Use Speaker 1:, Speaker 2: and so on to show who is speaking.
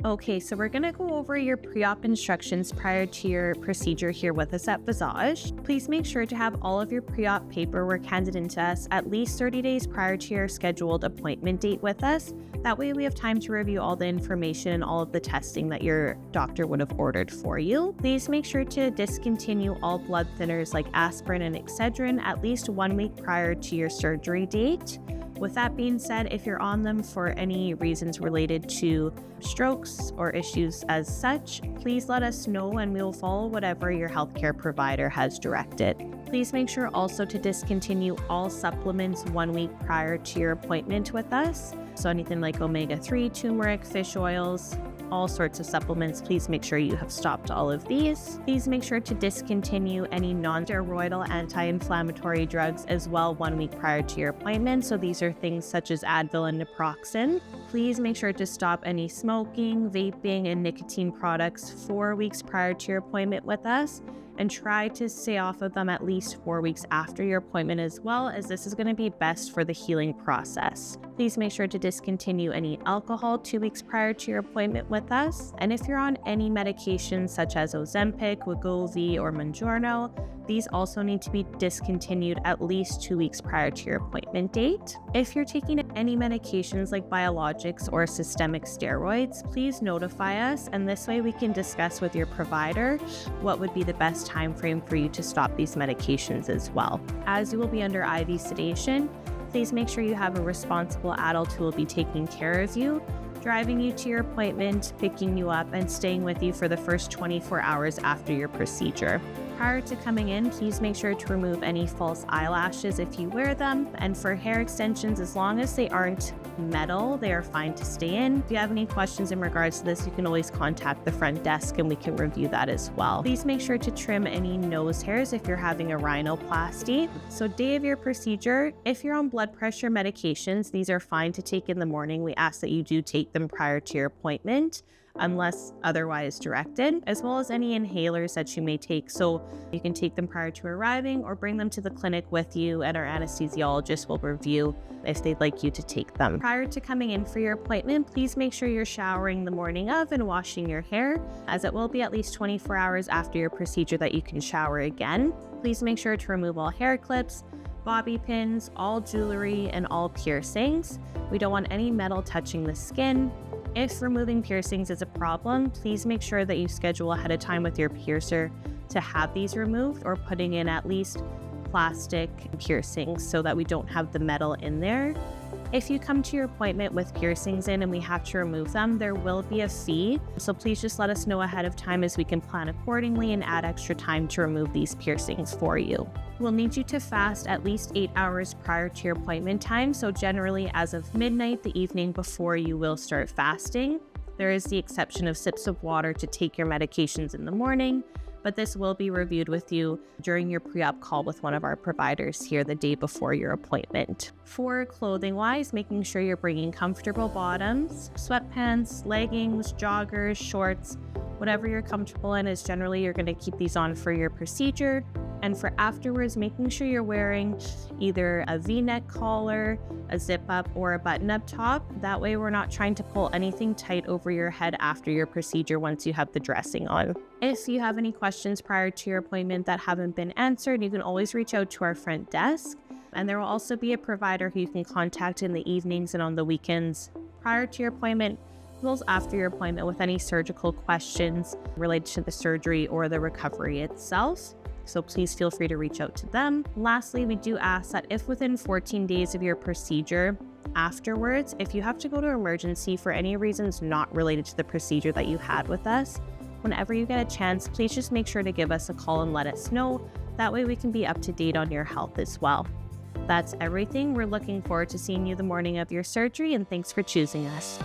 Speaker 1: Okay, so we're going to go over your pre-op instructions prior to your procedure here with us at Visage. Please make sure to have all of your pre-op paperwork handed in to us at least 30 days prior to your scheduled appointment date with us. That way we have time to review all the information and all of the testing that your doctor would have ordered for you. Please make sure to discontinue all blood thinners like aspirin and Excedrin at least 1 week prior to your surgery date. With that being said, if you're on them for any reasons related to strokes or issues as such, please let us know and we will follow whatever your healthcare provider has directed. Please make sure also to discontinue all supplements 1 week prior to your appointment with us. So anything like omega-3, turmeric, fish oils, all sorts of supplements, please make sure you have stopped all of these. Please make sure to discontinue any non-steroidal anti-inflammatory drugs as well 1 week prior to your appointment. So these are things such as Advil and naproxen. Please make sure to stop any smoking, vaping, and nicotine products 4 weeks prior to your appointment with us, and try to stay off of them at least 4 weeks after your appointment as well, as this is going to be best for the healing process. Please make sure to discontinue any alcohol 2 weeks prior to your appointment with us. And if you're on any medications such as Ozempic, Wegovy, or Mounjaro, these also need to be discontinued at least 2 weeks prior to your appointment date. If you're taking any medications like biologics or systemic steroids, please notify us, and this way we can discuss with your provider what would be the best time frame for you to stop these medications as well. As you will be under IV sedation, please make sure you have a responsible adult who will be taking care of you, driving you to your appointment, picking you up, and staying with you for the first 24 hours after your procedure. Prior to coming in, please make sure to remove any false eyelashes if you wear them. And for hair extensions, as long as they aren't metal, they are fine to stay in. If you have any questions in regards to this, you can always contact the front desk and we can review that as well. Please make sure to trim any nose hairs if you're having a rhinoplasty. So day of your procedure, if you're on blood pressure medications, these are fine to take in the morning. We ask that you do take them prior to your appointment, unless otherwise directed, as well as any inhalers that you may take. So you can take them prior to arriving or bring them to the clinic with you, and our anesthesiologist will review if they'd like you to take them. Prior to coming in for your appointment, please make sure you're showering the morning of and washing your hair, as it will be at least 24 hours after your procedure that you can shower again. Please make sure to remove all hair clips, bobby pins, all jewelry, and all piercings. We don't want any metal touching the skin. If removing piercings is a problem, please make sure that you schedule ahead of time with your piercer to have these removed, or putting in at least plastic piercings so that we don't have the metal in there. If you come to your appointment with piercings in and we have to remove them, there will be a fee. So please just let us know ahead of time as we can plan accordingly and add extra time to remove these piercings for you. We'll need you to fast at least 8 hours prior to your appointment time. So generally as of midnight, the evening before, you will start fasting. There is the exception of sips of water to take your medications in the morning, but this will be reviewed with you during your pre-op call with one of our providers here the day before your appointment. For clothing-wise, making sure you're bringing comfortable bottoms, sweatpants, leggings, joggers, shorts, whatever you're comfortable in, is generally you're going to keep these on for your procedure. And for afterwards, making sure you're wearing either a V-neck collar, a zip-up, or a button-up top. That way we're not trying to pull anything tight over your head after your procedure once you have the dressing on. If you have any questions prior to your appointment that haven't been answered, you can always reach out to our front desk. And there will also be a provider who you can contact in the evenings and on the weekends prior to your appointment, as well as after your appointment, with any surgical questions related to the surgery or the recovery itself. So please feel free to reach out to them. Lastly, we do ask that if within 14 days of your procedure, afterwards, if you have to go to emergency for any reasons not related to the procedure that you had with us, whenever you get a chance, please just make sure to give us a call and let us know. That way we can be up to date on your health as well. That's everything. We're looking forward to seeing you the morning of your surgery, and thanks for choosing us.